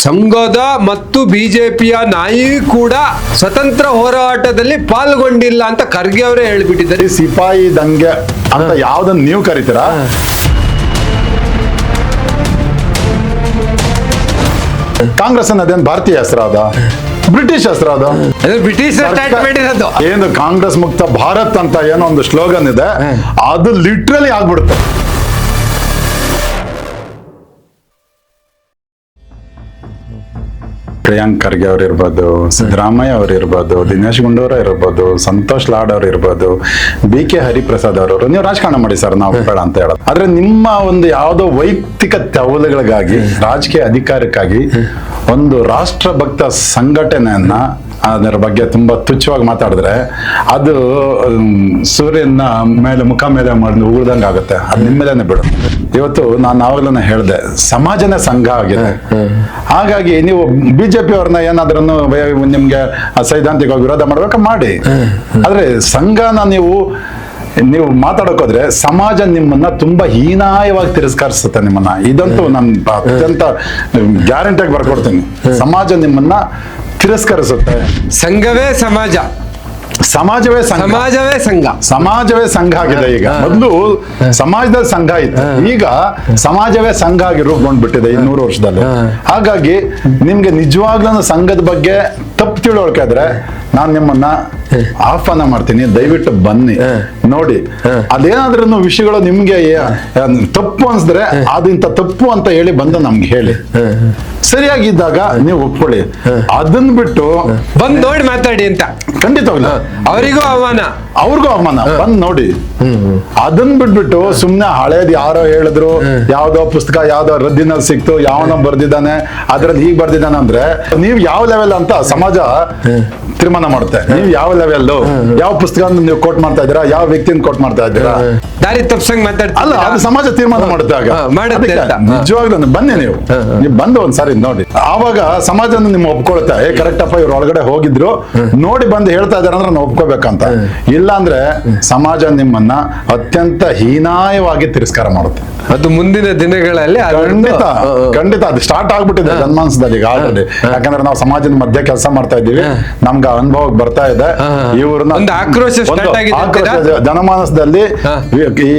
ಸಂಘದ ಮತ್ತು ಬಿಜೆಪಿಯ ನಾಯಕರು ಕೂಡ ಸ್ವತಂತ್ರ ಹೋರಾಟದಲ್ಲಿ ಪಾಲ್ಗೊಂಡಿಲ್ಲ ಅಂತ ಖರ್ಗೆ ಅವರೇ ಹೇಳ್ಬಿಟ್ಟಿದ್ದಾರೆ. ಸಿಪಾಯಿ ದಂಗೆ ಅಂತ ಯಾವ್ದನ್ನ ನೀವು ಕರಿತೀರಾ? ಕಾಂಗ್ರೆಸ್ ಅನ್ನೋದೇನು ಭಾರತೀಯ ಹೆಸರು ಅದ? ಬ್ರಿಟಿಷ್ ಹೆಸರು ಅದು. ಬ್ರಿಟಿಷ್ ಸ್ಟಾರ್ಟ್ ಇರೋದು. ಏನು ಕಾಂಗ್ರೆಸ್ ಮುಕ್ತ ಭಾರತ್ ಅಂತ ಏನೋ ಒಂದು ಸ್ಲೋಗನ್ ಇದೆ, ಅದು ಲಿಟ್ರಲಿ ಆಗ್ಬಿಡುತ್ತೆ. ಪ್ರಿಯಾಂಕ್ ಖರ್ಗೆ ಅವ್ರು ಇರ್ಬೋದು, ಸಿದ್ದರಾಮಯ್ಯ ಅವ್ರು ಇರ್ಬೋದು, ದಿನೇಶ್ ಗುಂಡೂರಾವ್ ಇರ್ಬೋದು, ಸಂತೋಷ್ ಲಾಡ್ ಅವ್ರು ಇರ್ಬೋದು, BK ಹರಿಪ್ರಸಾದ್ ಅವರು, ನೀವು ರಾಜಕಾರಣ ಮಾಡಿ ಸರ್, ನಾವು ಬೇಡ ಅಂತ ಹೇಳೋದು. ಆದ್ರೆ ನಿಮ್ಮ ಒಂದು ಯಾವುದೋ ವೈಯಕ್ತಿಕ ತೆವಲುಗಳಿಗಾಗಿ, ರಾಜಕೀಯ ಅಧಿಕಾರಕ್ಕಾಗಿ ಒಂದು ರಾಷ್ಟ್ರಭಕ್ತ ಸಂಘಟನೆಯನ್ನ ಅದರ ಬಗ್ಗೆ ತುಂಬಾ ತುಚ್ಛವಾಗಿ ಮಾತಾಡಿದ್ರೆ ಅದು ಸೂರ್ಯನ ಮೇಲೆ ಮುಖ ಮೇಲೆ ಮಾಡಿ ಉಗುಳ್ದಂಗ ಆಗುತ್ತೆ. ಅದು ನಿಮ್ಮೇಲೆ ಬಿಡು. ಇವತ್ತು ನಾನು ಆವಾಗಲೇ ಹೇಳಿದೆ, ಸಮಾಜನೇ ಸಂಘ ಆಗಿದೆ. ಹಾಗಾಗಿ ನೀವು ಬಿಜೆಪಿ ಅವ್ರನ್ನ ಏನಾದ್ರೂ ನಿಮ್ಗೆ ಸೈದ್ಧಾಂತಿಕವಾಗಿ ವಿರೋಧ ಮಾಡ್ಬೇಕಾ ಮಾಡಿ, ಆದ್ರೆ ಸಂಘನ ನೀವು ಮಾತಾಡೋಕೋದ್ರೆ ಸಮಾಜ ನಿಮ್ಮನ್ನ ತುಂಬಾ ಹೀನಾಯವಾಗಿ ತಿರಸ್ಕರಿಸುತ್ತೆ ನಿಮ್ಮನ್ನ. ಇದಂತೂ ನಾನು ಅತ್ಯಂತ ಗ್ಯಾರಂಟಿಯಾಗಿ ಬರ್ಕೊಡ್ತೀನಿ. ಸಮಾಜ ನಿಮ್ಮನ್ನ ತಿರಸ್ಕರಿಸುತ್ತೆ. ಸಂಘವೇ ಸಮಾಜ, ಸಮಾಜವೇ ಸಂಘ, ಸಮಾಜವೇ ಸಂಘ, ಸಮಾಜವೇ ಸಂಘ ಆಗಿದೆ. ಈಗ ಮೊದಲು ಸಮಾಜದಲ್ಲಿ ಸಂಘ ಇತ್ತು, ಈಗ ಸಮಾಜವೇ ಸಂಘ ಆಗಿ ರೂಪುಗೊಂಡ್ಬಿಟ್ಟಿದೆ 200 ವರ್ಷದಲ್ಲಿ. ಹಾಗಾಗಿ ನಿಮ್ಗೆ ನಿಜವಾಗ್ಲೂ ಸಂಘದ ಬಗ್ಗೆ ತಪ್ಪು ತಿಳುವಳಿಕೆ ಇದ್ರೆ ನಾನು ನಿಮ್ಮನ್ನ ಆಹ್ವಾನ ಮಾಡ್ತೀನಿ, ದಯವಿಟ್ಟು ಬನ್ನಿ ನೋಡಿ. ಅದೇನಾದ್ರೂ ವಿಷಯಗಳು ನಿಮ್ಗೆ ತಪ್ಪು ಅನ್ಸಿದ್ರೆ ಅದಿಂತ ತಪ್ಪು ಅಂತ ಹೇಳಿ ಬಂದು ನಮ್ಗೆ ಹೇಳಿ, ಸರಿಯಾಗಿದ್ದಾಗ ನೀವು ಒಪ್ಕೊಳ್ಳಿ. ಅದನ್ನ ಬಿಟ್ಟು ಬಂದ್ ನೋಡಿ ಮಾತಾಡಿ ಅಂತ ಖಂಡಿತವಾಗ್ಲ ಅವರಿಗೂ ಅವಮಾನ, ಅವ್ರಿಗೂ ಅವಮಾನ. ಬಂದ್ ನೋಡಿ. ಅದನ್ನ ಬಿಟ್ಬಿಟ್ಟು ಸುಮ್ನೆ ಹಳೇದ್ ಯಾರೋ ಹೇಳಿದ್ರು, ಯಾವ್ದೋ ಪುಸ್ತಕ ಯಾವ್ದೋ ರದ್ದಿನಲ್ಲಿ ಸಿಕ್ತು, ಯಾವನೋ ಬರ್ದಿದ್ದಾನೆ ಅದ್ರಲ್ಲಿ ಹೀಗ್ ಬರ್ದಿದ್ದಾನೆ ಅಂದ್ರೆ ನೀವ್ ಯಾವ ಲೆವೆಲ್ ಅಂತ ಸಮಾಜ ತೀರ್ಮಾನ ಮಾಡುತ್ತೆ. ನೀವು ಯಾವ ಲೆವೆಲ್, ಯಾವ ಪುಸ್ತಕ ನೀವು ಕೋಟ್ ಮಾಡ್ತಾ ಇದ್ದೀರಾ, ಯಾವ ವ್ಯಕ್ತಿನ ಕೋಟ್ ಮಾಡ್ತಾ ಇದ್ದೀರಾ, ದಾರಿ ತಪ್ಸಂಗ್ ಮಾತಾಡ್ತಾ ಅಲ್ಲ, ಅದು ಸಮಾಜ ತೀರ್ಮಾನ ಮಾಡುತ್ತೆ. ಆಗ ನಿಜವಾಗ್ಲೂ ಬನ್ನಿ, ನೀವು ಬಂದು ಒಂದ್ಸಾರಿ ನೋಡಿ. ಆವಾಗ ಸಮಾಜನ ನಿಮ್ ಒಪ್ಕೊಳುತ್ತೆ, ಕರೆಕ್ಟ್ ಅಪ್ಪ ಇವ್ರು ಒಳಗಡೆ ಹೋಗಿದ್ರು ನೋಡಿ ಬಂದು ಹೇಳ್ತಾ ಇದಾರೆ ಅಂದ್ರೆ ನಾವು ಒಪ್ಕೋಬೇಕಂತ. ಇಲ್ಲ ಅಂದ್ರೆ ಸಮಾಜ ನಿಮ್ಮನ್ನ ಅತ್ಯಂತ ಹೀನಾಯವಾಗಿ ತಿರಸ್ಕಾರ ಮಾಡುತ್ತೆ. ಅದು ಮುಂದಿನ ದಿನಗಳಲ್ಲಿ ಖಂಡಿತ ಅದು ಸ್ಟಾರ್ಟ್ ಆಗ್ಬಿಟ್ಟಿದೆ ಜನಮಾನಸದಲ್ಲಿ ಈಗ ಆಲ್ರೆಡಿ. ಯಾಕಂದ್ರೆ ನಾವು ಸಮಾಜದ ಮಧ್ಯೆ ಕೆಲಸ ಮಾಡ್ತಾ ಇದ್ದೀವಿ, ನಮ್ಗೆ ಅನುಭವ ಬರ್ತಾ ಇದೆ. ಇವ್ರನ್ನ ಆಕ್ರೋಶ ಜನಮಾನಸದಲ್ಲಿ ಈ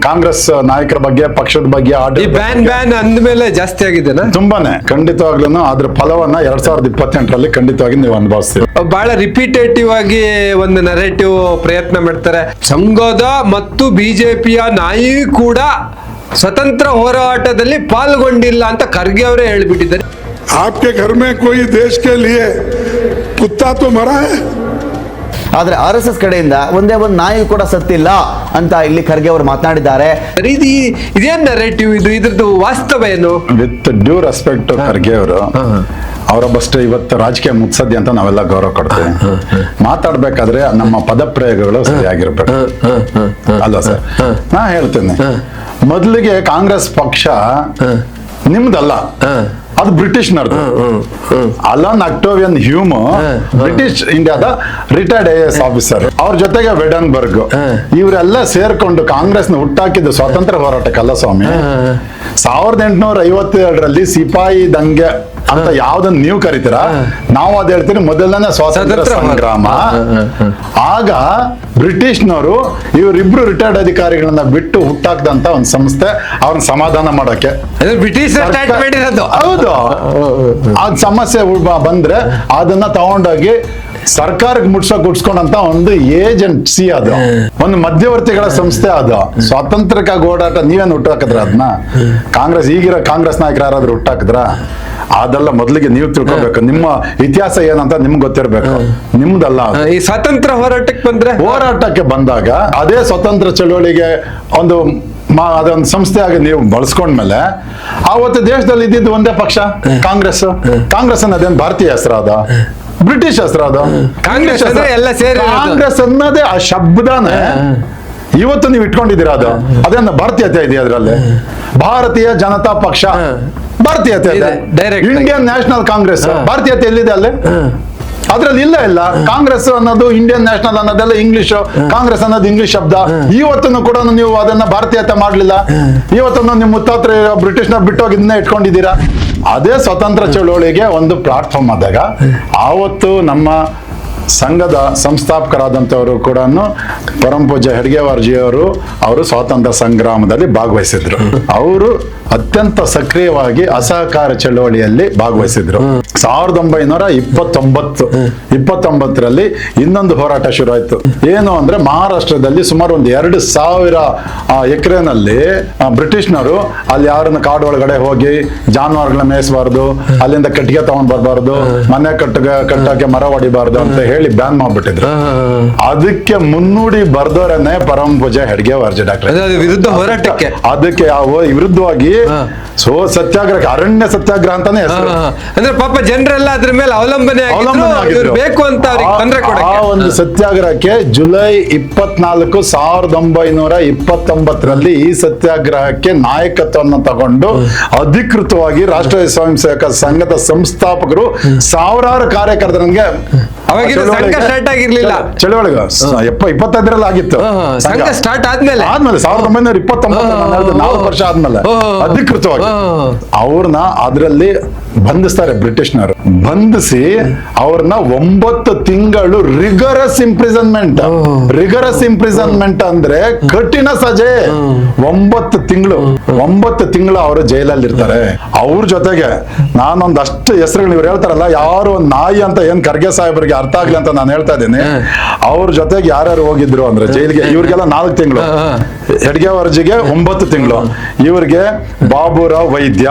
ಕಾಂಗ್ರೆಸ್ ನಾಯಕರ ಬಗ್ಗೆ, ಪಕ್ಷದ ಬಗ್ಗೆ ಬ್ಯಾನ್ ಅಂದ್ಮೇಲೆ ಜಾಸ್ತಿ ಆಗಿದೆ ತುಂಬಾನೇ. ಖಂಡಿತವಾಗ್ಲೂ ಅದ್ರ ಫಲವನ್ನ 2028ರಲ್ಲಿ ಖಂಡಿತವಾಗಿ ನೀವು ಅನುಭವಿಸ್ತೀವಿ. ಬಹಳ ರಿಪೀಟೇಟಿವ್ ಆಗಿ ಒಂದು ನರೇಟಿವ್ ಪ್ರಯತ್ನ ಮಾಡ್ತಾರೆ. ಸಂಘದ ಮತ್ತು ಬಿಜೆಪಿಯ ನಾಯಕರು ಕೂಡ ಸ್ವತಂತ್ರ ಹೋರಾಟದಲ್ಲಿ ಪಾಲ್ಗೊಂಡಿಲ್ಲ ಅಂತ ಖರ್ಗೆ ಅವರೇ ಹೇಳ್ಬಿಟ್ಟಿದ್ದಾರೆ. आपके घर में कोई देश के लिए कुत्ता तो मरा है. ಆದ್ರೆ RSS ಕಡೆಯಿಂದ ಒಂದೇ ಒಂದು ನಾಯಿ ಕೂಡ ಸತ್ತಿಲ್ಲ ಅಂತ ಇಲ್ಲಿ ಖರ್ಗೆ ಅವರು ಮಾತನಾಡಿದ್ದಾರೆ. ಇದೇನ್ ನರೇಟಿವ್ ಇದು? ಇದ್ರದ್ದು ವಾಸ್ತವ ಏನು? ವಿತ್ ಡ್ಯೂ ರೆಸ್ಪೆಕ್ಟ್ ಖರ್ಗೆ ಅವರು, ಅವರೊಬ್ಬಷ್ಟೇ ಇವತ್ತು ರಾಜಕೀಯ ಮುತ್ಸದ್ದಿ ಅಂತ ನಾವೆಲ್ಲ ಗೌರವ ಕೊಡ್ತೀವಿ. ಮಾತಾಡ್ಬೇಕಾದ್ರೆ ನಮ್ಮ ಪದಪ್ರಯೋಗಗಳು ಸರಿಯಾಗಿರ್ಬೇಕು ಅಲ್ವಾ ಸರ್? ನಾ ಹೇಳ್ತೇನೆ, ಮೊದಲಿಗೆ ಕಾಂಗ್ರೆಸ್ ಪಕ್ಷ ನಿಮ್ದಲ್ಲ, ಅದು ಬ್ರಿಟಿಷ್ನರ್ದು. ಅಲನ್ ಅಕ್ಟೋವಿಯನ್ ಹ್ಯೂಮ್ ಬ್ರಿಟಿಷ್ ಇಂಡಿಯಾದ ರಿಟೈರ್ಡ್ AS ಆಫೀಸರ್. ಅವ್ರ ಜೊತೆಗೆ ವೆಡನ್ಬರ್ಗ್, ಇವರೆಲ್ಲ ಸೇರ್ಕೊಂಡು ಕಾಂಗ್ರೆಸ್ನ ಹುಟ್ಟಾಕಿದ್ದು ಸ್ವಾತಂತ್ರ್ಯ ಹೋರಾಟಕ್ಕಲ್ಲ ಸ್ವಾಮಿ. 1857ರಲ್ಲಿ ಸಿಪಾಯಿ ದಂಗೆ ಅಂತ ಯಾವ್ದನ್ನ ನೀವು ಕರಿತೀರಾ, ನಾವು ಅದ್ ಹೇಳ್ತೀವಿ ಮೊದಲನೇ ಸ್ವಾತಂತ್ರ್ಯ ಸಂಗ್ರಾಮ. ಆಗ ಬ್ರಿಟಿಷ್ನವರು ಇವರಿಬ್ರು ರಿಟೈರ್ಡ್ ಅಧಿಕಾರಿಗಳನ್ನ ಬಿಟ್ಟು ಹುಟ್ಟಾಕ್ದಂತ ಒಂದು ಸಂಸ್ಥೆ, ಅವ್ರನ್ನ ಸಮಾಧಾನ ಮಾಡಕ್ಕೆ. ಬ್ರಿಟಿಷ್ ಹೌದು, ಅದ್ ಸಮಸ್ಯೆ ಬಂದ್ರೆ ಅದನ್ನ ತಗೊಂಡೋಗಿ ಸರ್ಕಾರಕ್ಕೆ ಮುಟ್ಸ್ಕೊಂಡಂತ ಒಂದು ಏಜೆನ್ಸಿ, ಅದು ಒಂದು ಮಧ್ಯವರ್ತಿಗಳ ಸಂಸ್ಥೆ. ಅದು ಸ್ವಾತಂತ್ರ್ಯಕ್ಕಾಗಿ ಓಡಾಟ ನೀವೇನು ಹುಟ್ಟಾಕಿದ್ರ ಅದನ್ನ? ಕಾಂಗ್ರೆಸ್ ಈಗಿರೋ ಕಾಂಗ್ರೆಸ್ ನಾಯಕರು ಯಾರಾದ್ರೂ ಹುಟ್ಟಾಕಿದ್ರ? ಅದೆಲ್ಲ ಮೊದಲಿಗೆ ನೀವು ತಿಳ್ಕೊಬೇಕು. ನಿಮ್ಮ ಇತಿಹಾಸ ಏನಂತ ನಿಮ್ಗೆ ಗೊತ್ತಿರ್ಬೇಕು. ನಿಮ್ದಲ್ಲ. ಈ ಸ್ವಾತಂತ್ರ್ಯ ಹೋರಾಟಕ್ಕೆ ಬಂದಾಗ ಅದೇ ಸ್ವತಂತ್ರ ಚಳವಳಿಗೆ ಅದೊಂದು ಸಂಸ್ಥೆಯಾಗಿ ನೀವು ಬಳಸ್ಕೊಂಡ್ಮೇಲೆ ಆವತ್ತು ದೇಶದಲ್ಲಿ ಇದ್ದಿದ್ದು ಒಂದೇ ಪಕ್ಷ ಕಾಂಗ್ರೆಸ್. ಕಾಂಗ್ರೆಸ್ ಅನ್ನೋದೇನು ಭಾರತೀಯ ಹೆಸರು ಅದ? ಬ್ರಿಟಿಷ್ ಹೆಸರು ಅದ? ಕಾಂಗ್ರೆಸ್ ಅನ್ನೋದೇ ಆ ಶಬ್ದನೇ ಇವತ್ತು ನೀವು ಇಟ್ಕೊಂಡಿದ್ದೀರಾ. ಅದು ಅದೇನ ಭಾರತೀಯತೆ ಇದೆಯಾ ಅದರಲ್ಲಿ? ಭಾರತೀಯ ಜನತಾ ಪಕ್ಷ ಭಾರತೀಯತೆ ಇದೆ, ಇಂಡಿಯನ್ ನ್ಯಾಷನಲ್ ಕಾಂಗ್ರೆಸ್ ಭಾರತೀಯತೆ ಎಲ್ಲಿದೆ ಅಲ್ಲಿ? ಅದ್ರಲ್ಲಿ ಇಲ್ಲ ಕಾಂಗ್ರೆಸ್ ಅನ್ನೋದು ಇಂಡಿಯನ್ ನ್ಯಾಷನಲ್ ಅನ್ನೋದೆಲ್ಲ ಇಂಗ್ಲಿಷ್, ಕಾಂಗ್ರೆಸ್ ಅನ್ನೋದು ಇಂಗ್ಲಿಷ್ ಶಬ್ದ. ಇವತ್ತನ್ನು ಕೂಡ ನೀವು ಅದನ್ನ ಭಾರತೀಯತೆ ಮಾಡ್ಲಿಲ್ಲ. ಇವತ್ತನ್ನು ನಿಮ್ಮ ಮುತ್ತಾತ್ರ ಬ್ರಿಟಿಷ್ನ ಬಿಟ್ಟೋಗಿದ್ದನ್ನೇ ಇಟ್ಕೊಂಡಿದ್ದೀರಾ. ಅದೇ ಸ್ವತಂತ್ರ ಚಳವಳಿಗೆ ಒಂದು ಪ್ಲಾಟ್ಫಾರ್ಮ್ ಆದಾಗ ಆವತ್ತು ನಮ್ಮ ಸಂಘದ ಸಂಸ್ಥಾಪಕರಾದಂಥವರು ಕೂಡ ಪರಮ ಪೂಜ್ಯ ಹೆಡ್ಗೇವಾರ್ಜಿಯವರು ಅವರು ಸ್ವಾತಂತ್ರ್ಯ ಸಂಗ್ರಾಮದಲ್ಲಿ ಭಾಗವಹಿಸಿದ್ರು. ಅವರು ಅತ್ಯಂತ ಸಕ್ರಿಯವಾಗಿ ಅಸಹಕಾರ ಚಳವಳಿಯಲ್ಲಿ ಭಾಗವಹಿಸಿದ್ರು. 1929ರಲ್ಲಿ ಇನ್ನೊಂದು ಹೋರಾಟ ಶುರು ಆಯ್ತು. ಏನು ಅಂದ್ರೆ ಮಹಾರಾಷ್ಟ್ರದಲ್ಲಿ ಸುಮಾರು ಒಂದು 2000 ಎಕರೆನಲ್ಲಿ ಬ್ರಿಟಿಷ್ನರು ಅಲ್ಲಿ ಯಾರನ್ನ ಕಾಡು ಒಳಗಡೆ ಹೋಗಿ ಜಾನುವಾರುಗಳನ್ನ ಮೇಯಿಸಬಾರ್ದು, ಅಲ್ಲಿಂದ ಕಟ್ಟಿಗೆ ತಗೊಂಡ್ ಬರ್ಬಾರ್ದು, ಮನೆ ಕಟ್ಟಕ್ಕೆ ಮರ ಹೊಡಿಬಾರ್ದು ಅಂತ ಹೇಳಿ ಬ್ಯಾನ್ ಮಾಡ್ಬಿಟ್ಟಿದ್ರು. ಅದಕ್ಕೆ ಮುನ್ನುಡಿ ಬರ್ದೋರನ್ನೇ ಪರಮ ಪೂಜ್ಯ ಹೆಡ್ಗೇವಾರ್ಜಿ ಡಾಕ್ಟರ್. ವಿರುದ್ಧ ಹೋರಾಟಕ್ಕೆ ಅದಕ್ಕೆ ವಿರುದ್ಧವಾಗಿ ಸತ್ಯಾಗ್ರಹ, ಅರಣ್ಯ ಸತ್ಯಾಗ್ರಹ ಅಂತಾನೆ ಹೆಸರು. ಅಂದ್ರೆ ಪಾಪ ಜನರೆಲ್ಲ ಅದ್ರ ಮೇಲೆ ಅವಲಂಬನೆ ಬೇಕು ಅಂತ ಆ ಒಂದು ಸತ್ಯಾಗ್ರಹಕ್ಕೆ ಜುಲೈ 24, 1929ರಲ್ಲಿ ಈ ಸತ್ಯಾಗ್ರಹಕ್ಕೆ ನಾಯಕತ್ವವನ್ನು ತಗೊಂಡು ಅಧಿಕೃತವಾಗಿ ರಾಷ್ಟ್ರೀಯ ಸ್ವಯಂ ಸೇವಕ ಸಂಘದ ಸಂಸ್ಥಾಪಕರು ಸಾವಿರಾರು ಕಾರ್ಯಕರ್ತರಿಗೆ ಸ್ಟಾರ್ಟ್ ಆಗಿರ್ಲಿಲ್ಲ ಚಳವಳಿಗೆ 25ರಲ್ಲಿ ಆಗಿತ್ತು. ಸಂಘ ಸ್ಟಾರ್ಟ್ ಆದ್ಮೇಲೆ 1929 4 ವರ್ಷ ಆದ್ಮೇಲೆ ಅಧಿಕೃತವಾಗಿ ಅವ್ರನ್ನ ಅದರಲ್ಲಿ ಬಂಧಿಸ್ತಾರೆ ಬ್ರಿಟಿಷ್ನರು. ಬಂಧಿಸಿ ಅವ್ರನ್ನ 9 ತಿಂಗಳು ರಿಗರಸ್ ಇಂಪ್ರಿಸನ್ಮೆಂಟ್ ಅಂದ್ರೆ ಕಠಿಣ ಸಜೆ. 9 ತಿಂಗಳು ಅವರು ಜೈಲಲ್ಲಿ ಇರ್ತಾರೆ. ಅವ್ರ ಜೊತೆಗೆ ನಾನೊಂದಷ್ಟು ಹೆಸರುಗಳು ಇವ್ರು ಹೇಳ್ತಾರಲ್ಲ, ಯಾರು ಒಂದ್ ನಾಯಿ ಅಂತ ಏನ್ ಖರ್ಗೆ ಸಾಹೇಬರಿಗೆ ಅರ್ಥ ಆಗ್ಲಿ ಅಂತ ನಾನು ಹೇಳ್ತಾ ಇದ್ದೀನಿ. ಅವ್ರ ಜೊತೆಗೆ ಯಾರ್ಯಾರು ಹೋಗಿದ್ರು ಅಂದ್ರೆ ಜೈಲಿಗೆ, ಇವ್ರಿಗೆಲ್ಲ 4 ತಿಂಗಳು, ಹೆಡ್ಗೇವಾರ್ಜಿಗೆ 9 ತಿಂಗಳು, ಇವ್ರಿಗೆ ಬಾಬುರಾವ್ ವೈದ್ಯ,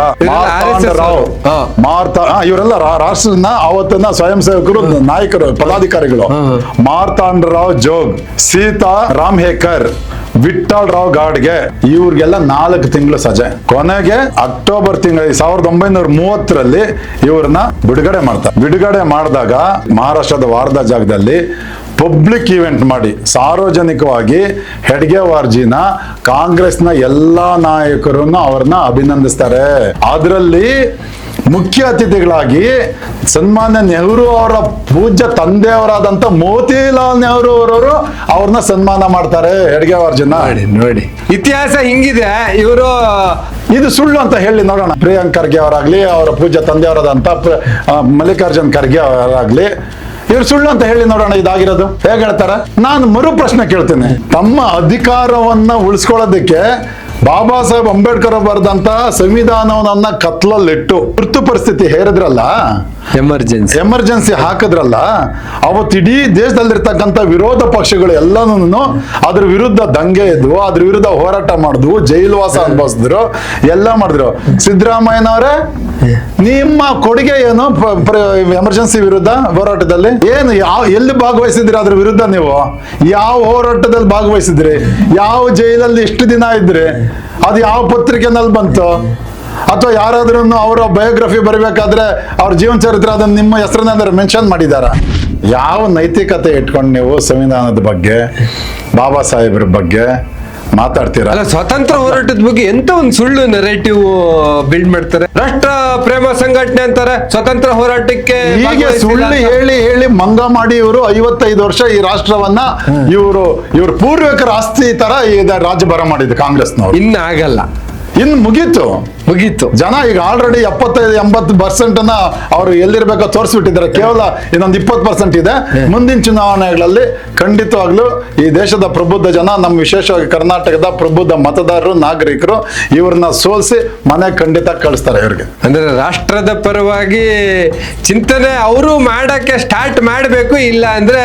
ಇವರೆಲ್ಲ ರಾಷ್ಟ್ರದ ಅವತ್ತಿನ ಸ್ವಯಂ ಸೇವಕರು, ನಾಯಕರು, ಪದಾಧಿಕಾರಿಗಳು. ಮಾರ್ತಾಂಡರಾವ್ ಜೋಗ್, ಸೀತಾ ರಾಮ್ಹೇಕರ್, ವಿಠ್ಠಲ್ ರಾವ್ ಗಾಡ್ಗೆ, ಇವ್ರಿಗೆಲ್ಲ 4 ತಿಂಗಳು ಸಜೆ. ಕೊನೆಗೆ ಅಕ್ಟೋಬರ್ ತಿಂಗಳ 1930ರಲ್ಲಿ ಇವ್ರನ್ನ ಬಿಡುಗಡೆ ಮಾಡಿದಾಗ ಮಹಾರಾಷ್ಟ್ರದ ವಾರ್ಧಾ ಜಾಗದಲ್ಲಿ ಪಬ್ಲಿಕ್ ಇವೆಂಟ್ ಮಾಡಿ ಸಾರ್ವಜನಿಕವಾಗಿ ಹೆಡ್ಗೇವಾರ್ಜಿನ ಕಾಂಗ್ರೆಸ್ನ ಎಲ್ಲಾ ನಾಯಕರನ್ನು ಅವ್ರನ್ನ ಅಭಿನಂದಿಸ್ತಾರೆ. ಅದರಲ್ಲಿ ಮುಖ್ಯ ಅತಿಥಿಗಳಾಗಿ ಸನ್ಮಾನ್ಯ ನೆಹರು ಅವರ ಪೂಜ್ಯ ತಂದೆಯವರಾದಂತ ಮೋತಿಲಾಲ್ ನೆಹರು ಅವರವರು ಅವ್ರನ್ನ ಸನ್ಮಾನ ಮಾಡ್ತಾರೆ ಹೆಡ್ಗೇವಾರ್ಜಿನ. ನೋಡಿ ಇತಿಹಾಸ ಹಿಂಗಿದೆ. ಇವರು ಇದು ಸುಳ್ಳು ಅಂತ ಹೇಳಿ ನೋಡೋಣ. ಪ್ರಿಯಾಂಕ್ ಖರ್ಗೆ ಅವರಾಗ್ಲಿ, ಅವರ ಪೂಜ್ಯ ತಂದೆಯವರಾದಂತ ಮಲ್ಲಿಕಾರ್ಜುನ್ ಖರ್ಗೆ ಅವರಾಗ್ಲಿ, ಇವ್ರು ಸುಳ್ಳು ಅಂತ ಹೇಳಿ ನೋಡೋಣ ಇದಾಗಿರೋದು. ಹೇಗೆ ಹೇಳ್ತಾರೆ? ನಾನು ಮರು ಪ್ರಶ್ನೆ ಕೇಳ್ತೇನೆ. ತಮ್ಮ ಅಧಿಕಾರವನ್ನ ಉಳಿಸ್ಕೊಳ್ಳೋದಕ್ಕೆ ಬಾಬಾ ಸಾಹೇಬ್ ಅಂಬೇಡ್ಕರ್ ಬರೆದಂತ ಸಂವಿಧಾನವನ್ನ ಕತ್ಲಲ್ಲಿಟ್ಟು ತುರ್ತು ಪರಿಸ್ಥಿತಿ ಹೇರಿದ್ರಲ್ಲ, ಎಮರ್ಜೆನ್ಸಿ ಹಾಕಿದ್ರಲ್ಲ, ಅವತ್ತು ಇಡೀ ದೇಶದಲ್ಲಿರ್ತಕ್ಕಂಥ ವಿರೋಧ ಪಕ್ಷಗಳು ಎಲ್ಲನೂ ಅದ್ರ ವಿರುದ್ಧ ದಂಗೆ ಎದ್ದು ಅದ್ರ ವಿರುದ್ಧ ಹೋರಾಟ ಮಾಡಿದ್ವು, ಜೈಲುವಾಸ ಅನುಭವಿಸಿದ್ರು, ಎಲ್ಲ ಮಾಡಿದ್ರು. ಸಿದ್ದರಾಮಯ್ಯನವರೇ, ನಿಮ್ಮ ಕೊಡುಗೆ ಏನು ಎಮರ್ಜೆನ್ಸಿ ವಿರುದ್ಧ ಹೋರಾಟದಲ್ಲಿ? ಏನು ಎಲ್ಲಿ ಭಾಗವಹಿಸಿದ್ರಿ ಅದ್ರ ವಿರುದ್ಧ? ನೀವು ಯಾವ ಹೋರಾಟದಲ್ಲಿ ಭಾಗವಹಿಸಿದ್ರಿ? ಯಾವ ಜೈಲಲ್ಲಿ ಎಷ್ಟು ದಿನ ಇದ್ರಿ? ಅದು ಯಾವ ಪತ್ರಿಕೆನಲ್ಲಿ ಬಂತು? ಅಥವಾ ಯಾರಾದ್ರೂ ಅವರ ಬಯೋಗ್ರಫಿ ಬರಬೇಕಾದ್ರೆ ಅವ್ರ ಜೀವನ ಚರಿತ್ರೆ ಅದನ್ನ ನಿಮ್ಮ ಹೆಸರನ್ನ ಮೆನ್ಷನ್ ಮಾಡಿದಾರ? ಯಾವ ನೈತಿಕತೆ ಇಟ್ಕೊಂಡು ನೀವು ಸಂವಿಧಾನದ ಬಗ್ಗೆ, ಬಾಬಾ ಸಾಹೇಬ್ರ ಬಗ್ಗೆ ಮಾತಾಡ್ತೀರಾ? ಸ್ವಾತಂತ್ರ್ಯ ಹೋರಾಟದ ಬಗ್ಗೆ ಎಂತ ಒಂದು ಸುಳ್ಳು ನೆರೇಟಿವ್ ಬಿಲ್ಡ್ ಮಾಡ್ತಾರೆ. ರಾಷ್ಟ್ರ ಪ್ರೇಮ ಸಂಘಟನೆ ಅಂತಾರೆ, ಸ್ವಾತಂತ್ರ್ಯ ಹೋರಾಟಕ್ಕೆ ಹೀಗೆ ಸುಳ್ಳು ಹೇಳಿ ಮಂಗ ಮಾಡಿ ಇವರು 55 ವರ್ಷ ಈ ರಾಷ್ಟ್ರವನ್ನ ಇವ್ರ ಪೂರ್ವಿಕರ ಆಸ್ತಿ ತರ ರಾಜ್ಯಭಾರ ಮಾಡಿದ್ರು ಕಾಂಗ್ರೆಸ್ನವರು. ಇನ್ನ ಆಗಲ್ಲ, ಇನ್ನು ಮುಗೀತು. ಜನ ಈಗ ಆಲ್ರೆಡಿ 75-80% ಅವರು ಎಲ್ಲಿರ್ಬೇಕೋ ತೋರಿಸ್ಬಿಟ್ಟಿದ್ದಾರೆ. ಕೇವಲ ಇನ್ನೊಂದು 20% ಇದೆ. ಮುಂದಿನ ಚುನಾವಣೆಗಳಲ್ಲಿ ಖಂಡಿತವಾಗ್ಲೂ ಈ ದೇಶದ ಪ್ರಬುದ್ಧ ಜನ, ನಮ್ಮ ವಿಶೇಷವಾಗಿ ಕರ್ನಾಟಕದ ಪ್ರಬುದ್ಧ ಮತದಾರರು, ನಾಗರಿಕರು ಇವ್ರನ್ನ ಸೋಲಿಸಿ ಮನೆ ಖಂಡಿತ ಕಳಿಸ್ತಾರೆ. ಇವ್ರಿಗೆ ಅಂದ್ರೆ ರಾಷ್ಟ್ರದ ಪರವಾಗಿ ಚಿಂತನೆ ಅವರು ಮಾಡಕ್ಕೆ ಸ್ಟಾರ್ಟ್ ಮಾಡಬೇಕು, ಇಲ್ಲ ಅಂದ್ರೆ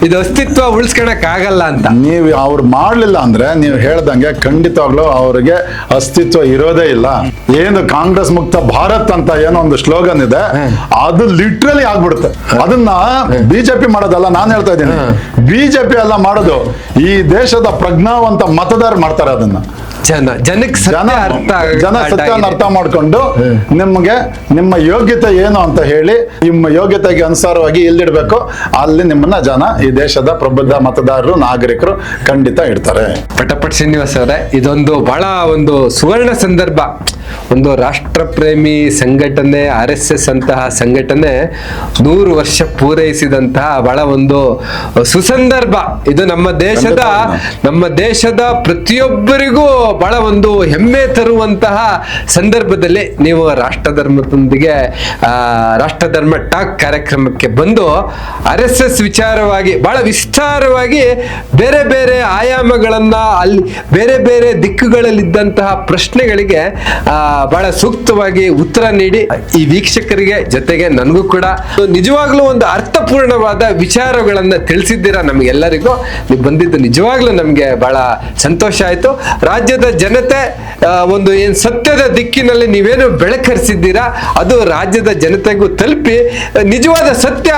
ಇದು ಅಸ್ತಿತ್ವ ಉಳಿಸ್ಕೊಳಕ್ ಆಗಲ್ಲ ಅಂತ. ನೀವು ಅವ್ರು ಮಾಡ್ಲಿಲ್ಲ ಅಂದ್ರೆ ನೀವು ಹೇಳ್ದಂಗೆ ಖಂಡಿತವಾಗ್ಲೂ ಅವ್ರಿಗೆ ಅಸ್ತಿತ್ವ ಇರೋದೇ ಇಲ್ಲ. ಏನು ಕಾಂಗ್ರೆಸ್ ಮುಕ್ತ ಭಾರತ್ ಅಂತ ಏನೋ ಒಂದು ಸ್ಲೋಗನ್ ಇದೆ, ಅದು ಲಿಟ್ರಲಿ ಆಗ್ಬಿಡುತ್ತೆ. ಅದನ್ನ ಬಿಜೆಪಿ ಮಾಡೋದಲ್ಲ, ನಾನು ಹೇಳ್ತಾ ಇದ್ದೀನಿ, ಬಿಜೆಪಿ ಎಲ್ಲ ಮಾಡೋದು ಈ ದೇಶದ ಪ್ರಜ್ಞಾವಂತ ಮತದಾರ ಮಾಡ್ತಾರೆ ಅದನ್ನ. ಜನಕ್ಕೆ ಜನ ಸತ್ಯನ ಅರ್ಥ ಮಾಡ್ಕೊಂಡು ನಿಮ್ಗೆ ನಿಮ್ಮ ಯೋಗ್ಯತೆ ಏನು ಅಂತ ಹೇಳಿ ನಿಮ್ಮ ಯೋಗ್ಯತೆಗೆ ಅನುಸಾರವಾಗಿ ಎಲ್ಲಿಡ್ಬೇಕು ಅಲ್ಲಿ ನಿಮ್ಮನ್ನ ಜನ ಈ ದೇಶದ ಪ್ರಬುದ್ಧ ಮತದಾರರು ನಾಗರಿಕರು ಖಂಡಿತ ಇಡ್ತಾರೆ. ಪಟಪಟ್ ಶ್ರೀನಿವಾಸ್ ಅವರೇ, ಇದೊಂದು ಬಹಳ ಒಂದು ಸುವರ್ಣ ಸಂದರ್ಭ. ಒಂದು ರಾಷ್ಟ್ರ ಪ್ರೇಮಿ ಸಂಘಟನೆ RSS ಅಂತಹ ಸಂಘಟನೆ 100 ವರ್ಷ ಪೂರೈಸಿದಂತಹ ಬಹಳ ಒಂದು ಸುಸಂದರ್ಭ ಇದು. ನಮ್ಮ ದೇಶದ ಪ್ರತಿಯೊಬ್ಬರಿಗೂ ಬಹಳ ಒಂದು ಹೆಮ್ಮೆ ತರುವಂತಹ ಸಂದರ್ಭದಲ್ಲಿ ನೀವು ರಾಷ್ಟ್ರಧರ್ಮದೊಂದಿಗೆ ರಾಷ್ಟ್ರಧರ್ಮ ಟಾಕ್ ಕಾರ್ಯಕ್ರಮಕ್ಕೆ ಬಂದು RSS ವಿಚಾರವಾಗಿ ಬಹಳ ವಿಸ್ತಾರವಾಗಿ ಬೇರೆ ಬೇರೆ ಆಯಾಮಗಳನ್ನ ಅಲ್ಲಿ ಬೇರೆ ಬೇರೆ ದಿಕ್ಕುಗಳಲ್ಲಿದ್ದಂತಹ ಪ್ರಶ್ನೆಗಳಿಗೆ ಬಹಳ ಸೂಕ್ತವಾಗಿ ಉತ್ತರ ನೀಡಿ ಈ ವೀಕ್ಷಕರಿಗೆ ಜೊತೆಗೆ ನನಗೂ ಕೂಡ ನಿಜವಾಗ್ಲೂ ಒಂದು ಅರ್ಥಪೂರ್ಣವಾದ ವಿಚಾರಗಳನ್ನ ತಿಳಿಸಿದ್ದೀರಾ ನಮಗೆಲ್ಲರಿಗೂ. ನೀವು ಬಂದಿದ್ದು ನಿಜವಾಗ್ಲೂ ನಮ್ಗೆ ಬಹಳ ಸಂತೋಷ ಆಯ್ತು. ರಾಜ್ಯದ ಜನತೆ ಒಂದು ಏನ್ ಸತ್ಯದ ದಿಕ್ಕಿನಲ್ಲಿ ನೀವೇನು ಬೆಳಕರಿಸಿದ್ದೀರಾ ಅದು ರಾಜ್ಯದ ಜನತೆಗೂ ತಲುಪಿ ನಿಜವಾದ ಸತ್ಯ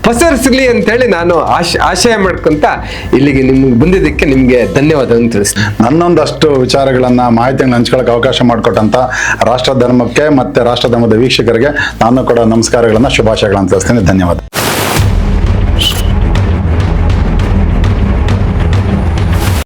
ಪಸರಿಸಲಿ ಅಂತೇಳಿ ನಾನು ಆಶಯ ಮಾಡ್ಕೊಂತ ಇಲ್ಲಿಗೆ ನಿಮ್ಗೆ ಬಂದಿದ್ದಕ್ಕೆ ನಿಮ್ಗೆ ಧನ್ಯವಾದವನ್ನು ತಿಳಿಸ್ತೀನಿ. ನನ್ನೊಂದಷ್ಟು ವಿಚಾರಗಳನ್ನ ಮಾಹಿತಿಯನ್ನು ಹಂಚ್ಕೊಳ್ಳೋಕೆ ಅವಕಾಶ ಮಾಡಿಕೊಟ್ಟಂತ ರಾಷ್ಟ್ರ ಧರ್ಮಕ್ಕೆ ಮತ್ತೆ ರಾಷ್ಟ್ರ ಧರ್ಮದ ವೀಕ್ಷಕರಿಗೆ ನಾನು ಕೂಡ ನಮಸ್ಕಾರಗಳನ್ನ ಶುಭಾಶಯಗಳನ್ನ ತಿಳಿಸ್ತೀನಿ. ಧನ್ಯವಾದ.